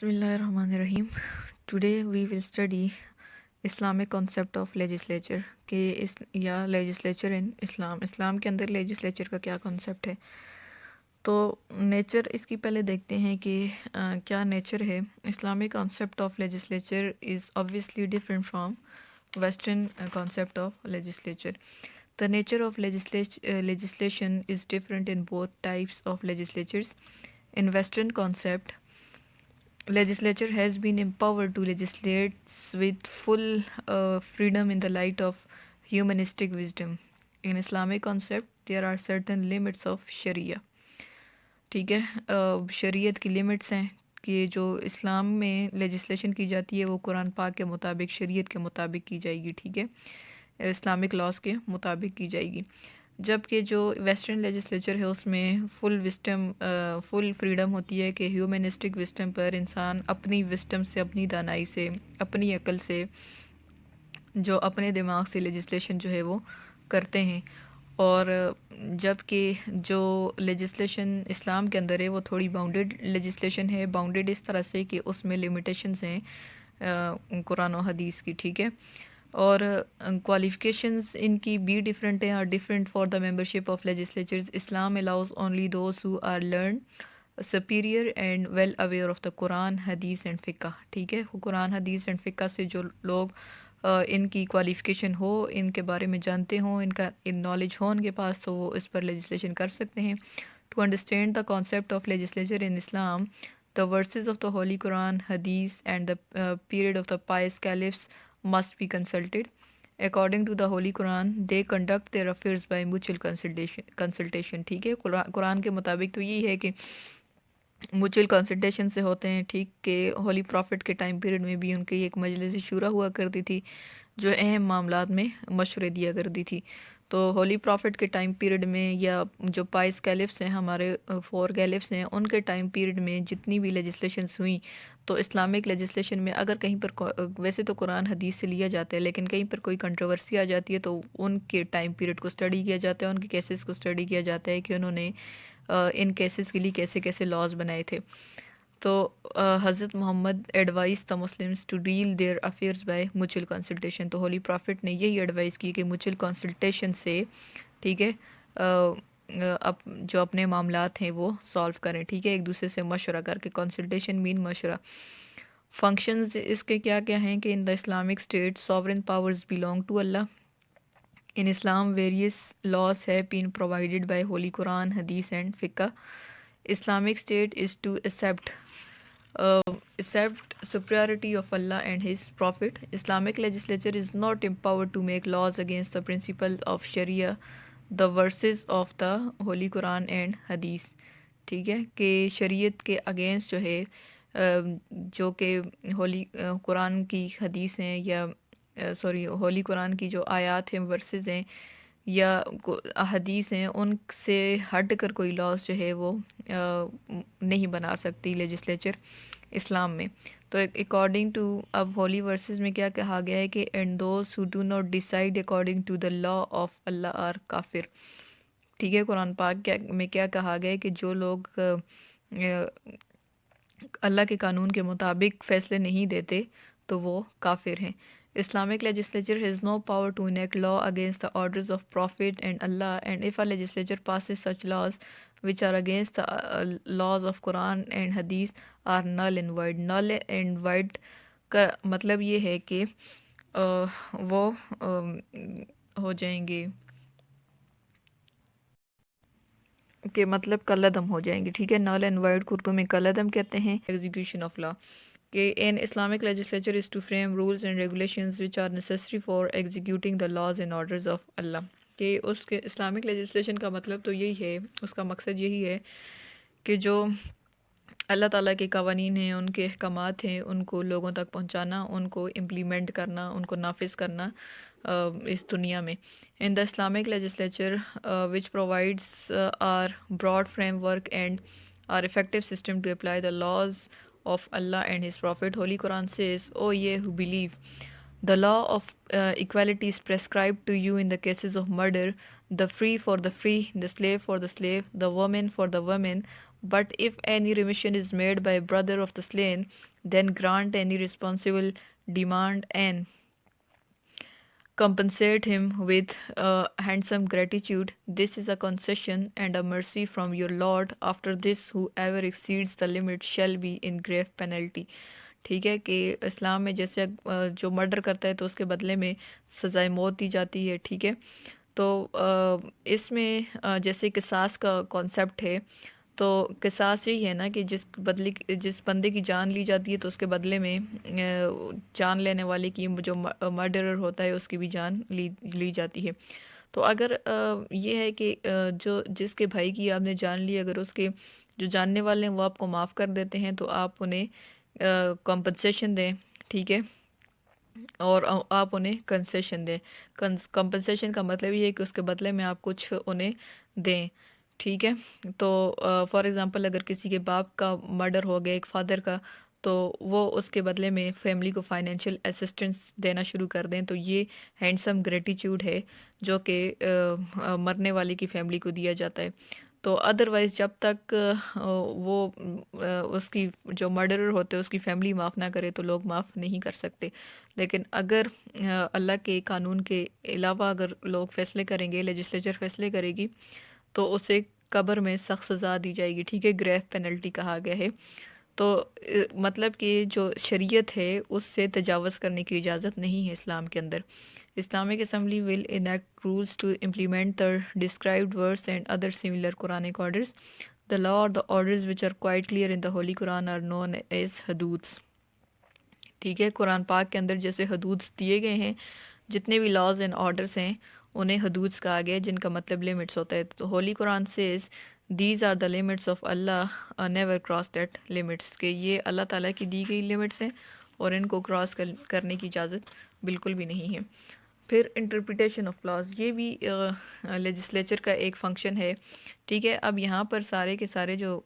Bismillahirrahmanirrahim. Today we will study Islamic concept of legislature کہ یا legislature in اسلام کے اندر legislature کا کیا concept ہے. تو نیچر اس کی پہلے دیکھتے ہیں کہ کیا نیچر ہے. Islamic concept of legislature is obviously different from Western concept of legislature. The nature of legislation is different in both types of legislatures. In Western concept, legislature has been empowered to legislate with full freedom in the light of humanistic wisdom. In Islamic concept, there are certain limits of Sharia. ٹھیک ہے، شریعت کی limits ہیں کہ جو اسلام میں legislation کی جاتی ہے وہ قرآن پاک کے مطابق، شریعت کے مطابق کی جائے گی. ٹھیک ہے، اسلامک لاز کے مطابق کی جائے گی. جبکہ جو ویسٹرن لیجسلیچر ہے اس میں فل فریڈم ہوتی ہے کہ ہیومنسٹک وسٹم پر انسان اپنی وسٹم سے، اپنی دانائی سے، اپنی عقل سے، جو اپنے دماغ سے لیجسلیشن جو ہے وہ کرتے ہیں. اور جبکہ جو لیجسلیشن اسلام کے اندر ہے وہ تھوڑی باؤنڈیڈ لیجسلیشن ہے. باؤنڈیڈ اس طرح سے کہ اس میں لمیٹیشنز ہیں قرآن و حدیث کی. ٹھیک ہے، اور qualifications ان کی بھی ڈفرینٹ ہیں، are different for the membership of legislatures. Islam allows only those who are learned, superior and well aware of the Quran, Hadith and Fiqh. ٹھیک ہے، قرآن حدیث and فقہ سے جو لوگ ان کی کوالیفیکیشن ہو، ان کے بارے میں جانتے ہوں، ان کا نالج ہو ان کے پاس، تو وہ اس پر لیجسلیشن کر سکتے ہیں. To understand the concept of legislature in Islam, the verses of the Holy Quran, Hadith and the period of the pious caliphs must be consulted. According to the Holy Quran, they conduct their affairs by mutual consultation. ٹھیک ہے، قرآن کے مطابق تو یہی ہے کہ mutual consultation سے ہوتے ہیں. ٹھیک کہ ہولی پرافٹ کے ٹائم پیریڈ میں بھی ان کی ایک مجلس شورا ہوا کرتی تھی جو اہم معاملات میں مشورے دیا کرتی تھی. تو ہولی پرافٹ کے ٹائم پیریڈ میں یا جو پائس کیلفس ہیں، ہمارے 4 کیلفس ہیں، ان کے ٹائم پیریڈ میں جتنی بھی لیجسلیشنز ہوئیں تو اسلامک لیجسلیشن میں اگر کہیں پر ویسے تو قرآن حدیث سے لیا جاتا ہے لیکن کہیں پر کوئی کنٹروورسی آ جاتی ہے تو ان کے ٹائم پیریڈ کو اسٹڈی کیا جاتا ہے، ان کے کیسز کو اسٹڈی کیا جاتا ہے کہ انہوں نے ان کیسز کے لیے کیسے کیسے لاز بنائے تھے. تو حضرت Muhammad advise the Muslims to deal their affairs by mutual consultation. تو ہولی پرافٹ نے یہی ایڈوائز کی کہ میوچل کنسلٹیشن سے، ٹھیک ہے، جو اپنے معاملات ہیں وہ سالو کریں. ٹھیک ہے، ایک دوسرے سے مشورہ کر کے. کنسلٹیشن مین مشورہ. فنکشنز اس کے کیا کیا ہیں کہ in the Islamic state sovereign powers belong to Allah. In Islam, various laws have been provided by Holy Quran, Hadith and Fiqh. Islamic State is to accept superiority of Allah and His Prophet. Islamic legislature is not empowered to make laws against the principle of Sharia, the verses of the Holy Quran and Hadith. ٹھیک ہے کہ شریعت کے against جو ہے جو کہ ہولی قرآن کی حدیث ہیں یا ہولی قرآن کی جو آیات ہیں، ورسز ہیں یا حدیث ہیں، ان سے ہٹ کر کوئی لاز جو ہے وہ نہیں بنا سکتی لیجسلیچر اسلام میں. تو اکارڈنگ ٹو اب ہولی ورسز میں کیا کہا گیا ہے کہ and those who do not decide according to the law of Allah are kafir. ٹھیک ہے، قرآن پاک میں کیا کہا گیا ہے کہ جو لوگ اللہ کے قانون کے مطابق فیصلے نہیں دیتے تو وہ کافر ہیں. Islamic legislature has no power to enact law against the orders of Prophet and Allah, and if a legislature passes such laws which are against the laws of Quran and Hadith are null and void. Null and void کا مطلب یہ ہے کہ وہ ہو جائیں گے کہ مطلب کالعدم ہو جائیں گے. ٹھیک ہے، نل اینڈ وائڈ کو اردو میں کالعدم کہتے ہیں. ایگزیکیوشن آف لا کہ in Islamic legislature is to frame rules and regulations which are necessary for executing the laws and orders of Allah. کہ اس کے اسلامک لیجسلیشن کا مطلب تو یہی ہے، اس کا مقصد یہی ہے کہ جو اللہ تعالیٰ کے قوانین ہیں، ان کے احکامات ہیں، ان کو لوگوں تک پہنچانا، ان کو امپلیمنٹ کرنا، ان کو نافذ کرنا اس دنیا میں. In the Islamic legislature which provides a broad framework and a effective system to apply the laws of Allah and His Prophet. Holy Quran says, O ye who believe, the law of equality is prescribed to you in the cases of murder, the free for the free, the slave for the slave, the woman for the woman, But if any remission is made by brother of the slain, then grant any responsible demand and compensate him with handsome gratitude. This is a concession and a mercy from your Lord. After this, whoever exceeds the limit shall be in grave penalty. ٹھیک ہے کہ اسلام میں جیسے جو murder کرتا ہے تو اس کے بدلے میں سزائے موت دی جاتی ہے. ٹھیک ہے، تو اس میں جیسے قصاص کا کانسیپٹ ہے، تو قصاص یہی ہے نا کہ جس بندے کی جان لی جاتی ہے تو اس کے بدلے میں جان لینے والے کی جو مرڈرر ہوتا ہے اس کی بھی جان لی جاتی ہے. تو اگر یہ ہے کہ جس کے بھائی کی آپ نے جان لی، اگر اس کے جو جاننے والے ہیں وہ آپ کو معاف کر دیتے ہیں تو آپ انہیں کمپنسیشن دیں. ٹھیک ہے، اور آپ انہیں کنسیشن دیں. کمپنسیشن کا مطلب یہ ہے کہ اس کے بدلے میں آپ کچھ انہیں دیں. ٹھیک ہے، تو فار ایگزامپل اگر کسی کے باپ کا مرڈر ہو گیا، ایک فادر کا، تو وہ اس کے بدلے میں فیملی کو فائنینشیل اسسٹنس دینا شروع کر دیں، تو یہ ہینڈسم گریٹیچیوڈ ہے جو کہ مرنے والے کی فیملی کو دیا جاتا ہے. تو ادروائز جب تک وہ اس کی جو مرڈرر ہوتے اس کی فیملی معاف نہ کرے تو لوگ معاف نہیں کر سکتے. لیکن اگر اللہ کے قانون کے علاوہ اگر لوگ فیصلے کریں گے، لیجسلیچر فیصلے کرے گی، تو اسے قبر میں سخت سزا دی جائے گی. ٹھیک ہے، گریو پینلٹی کہا گیا ہے. تو مطلب کہ جو شریعت ہے اس سے تجاوز کرنے کی اجازت نہیں ہے اسلام کے اندر. Islamic Assembly will enact rules to implement the described verse and other similar Quranic orders. The law or the orders which are quite clear in the Holy Quran are known as حدودس. ٹھیک ہے، قرآن پاک کے اندر جیسے حدود دیے گئے ہیں، جتنے بھی لاز اینڈ آرڈرس ہیں انہیں حدود کہا گیا ہے، جن کا مطلب لمٹس ہوتا ہے. تو ہولی قرآن says these are the limits of Allah, never cross that limits، کہ یہ اللہ تعالیٰ کی دی گئی لمٹس ہیں اور ان کو کراس کرنے کی اجازت بالکل بھی نہیں ہے. پھر انٹرپریٹیشن آف لاز، یہ بھی لیجسلیچر کا ایک فنکشن ہے. ٹھیک ہے، اب یہاں پر سارے کے سارے جو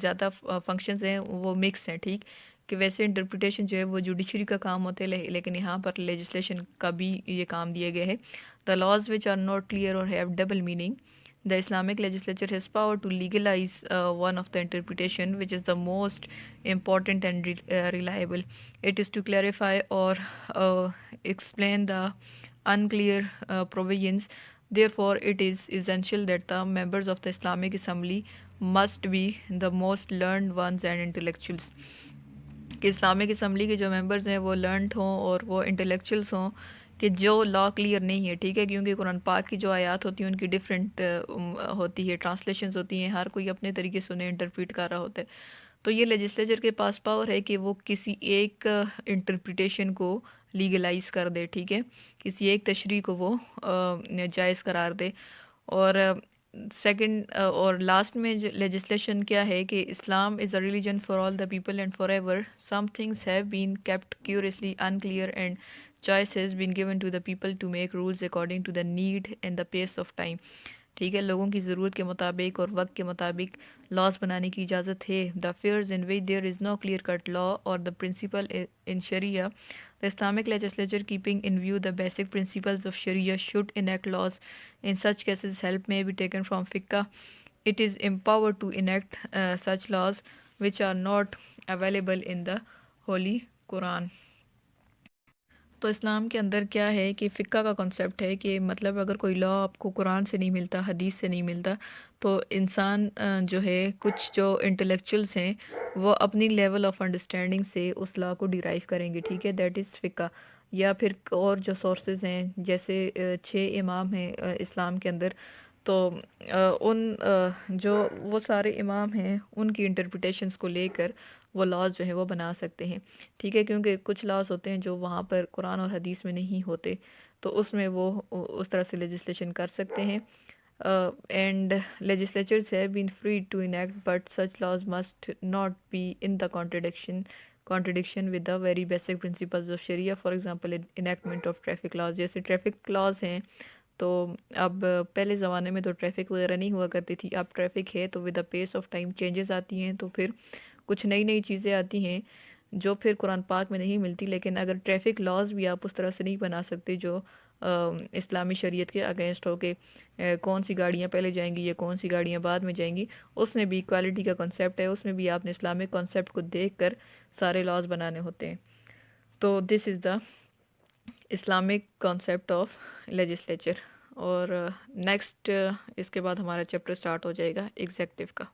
زیادہ فنکشنز ہیں وہ مکس ہیں. ٹھیک کہ ویسے انٹرپریٹیشن جو ہے وہ جوڈیشری کا کام ہوتا ہے، لیکن یہاں پر لیجسلیشن کا بھی یہ کام دیا گیا ہے. The laws which are not clear اور have double meaning. The Islamic legislature has power to legalize one of the interpretation, which is the most important and reliable. It is to clarify or explain the unclear provisions. Therefore, it is essential that the members of the Islamic Assembly must be the most learned ones and intellectuals. کہ Islamic assembly کے جو members ہیں وہ learned ہوں اور وہ intellectuals ہوں کہ جو لا کلیئر نہیں ہے. ٹھیک ہے، کیونکہ قرآن پاک کی جو آیات ہوتی ہیں ان کی ڈیفرنٹ ہوتی ہے، ٹرانسلیشنز ہوتی ہیں، ہر کوئی اپنے طریقے سے انہیں انٹرپریٹ کر رہا ہوتا ہے. تو یہ لیجسلیچر کے پاس پاور ہے کہ وہ کسی ایک انٹرپریٹیشن کو لیگلائز کر دے. ٹھیک ہے، کسی ایک تشریح کو وہ جائز قرار دے. اور سیکنڈ اور لاسٹ میں لیجسلیشن کیا ہے کہ Islam is a religion for all the people and forever ایور. Some things have been kept curiously unclear and choice has been given to the people to make rules according to the need and the pace of time. ٹھیک ہے، لوگوں کی ضرورت کے مطابق اور وقت کے مطابق لاز بنانے کی اجازت ہے. The affairs in which there is no clear cut law or the principle in Sharia, the Islamic legislature, keeping in view the basic principles of Sharia, should enact laws. In such cases, help may be taken from fiqh. It is empowered to enact such laws which are not available in the Holy Quran. تو اسلام کے اندر کیا ہے کہ فقہ کا concept ہے کہ مطلب اگر کوئی لا آپ کو قرآن سے نہیں ملتا، حدیث سے نہیں ملتا، تو انسان جو ہے کچھ جو انٹلیکچوئلس ہیں وہ اپنی لیول آف انڈرسٹینڈنگ سے اس لا کو ڈیرائیو کریں گے. ٹھیک ہے، دیٹ از فقہ. یا پھر اور جو سورسز ہیں جیسے 6 امام ہیں اسلام کے اندر، تو ان جو وہ سارے امام ہیں ان کی انٹرپریٹیشنز کو لے کر وہ لاز جو ہے وہ بنا سکتے ہیں. ٹھیک ہے، کیونکہ کچھ لاز ہوتے ہیں جو وہاں پر قرآن اور حدیث میں نہیں ہوتے، تو اس میں وہ اس طرح سے لیجسلیشن کر سکتے ہیں. And legislatures have been free to enact but such laws must not be in the contradiction with the very basic principles of Sharia. For example, enactment of traffic laws. جیسے ٹریفک لاز ہیں، تو اب پہلے زمانے میں تو traffic وغیرہ نہیں ہوا کرتی تھی، اب ٹریفک ہے تو with the pace of time changes آتی ہیں، تو پھر کچھ نئی چیزیں آتی ہیں جو پھر قرآن پاک میں نہیں ملتی. لیکن اگر ٹریفک لاز بھی آپ اس طرح سے نہیں بنا سکتے جو اسلامی شریعت کے اگینسٹ ہو کے کون سی گاڑیاں پہلے جائیں گی یا کون سی گاڑیاں بعد میں جائیں گی، اس میں بھی ایکوالٹی کا کنسیپٹ ہے، اس میں بھی آپ نے اسلامک کنسیپٹ کو دیکھ کر سارے لاز بنانے ہوتے ہیں۔ تو this is the Islamic concept of legislature. اور نیکسٹ اس کے بعد ہمارا چیپٹر سٹارٹ ہو جائے گا ایگزیکٹو کا۔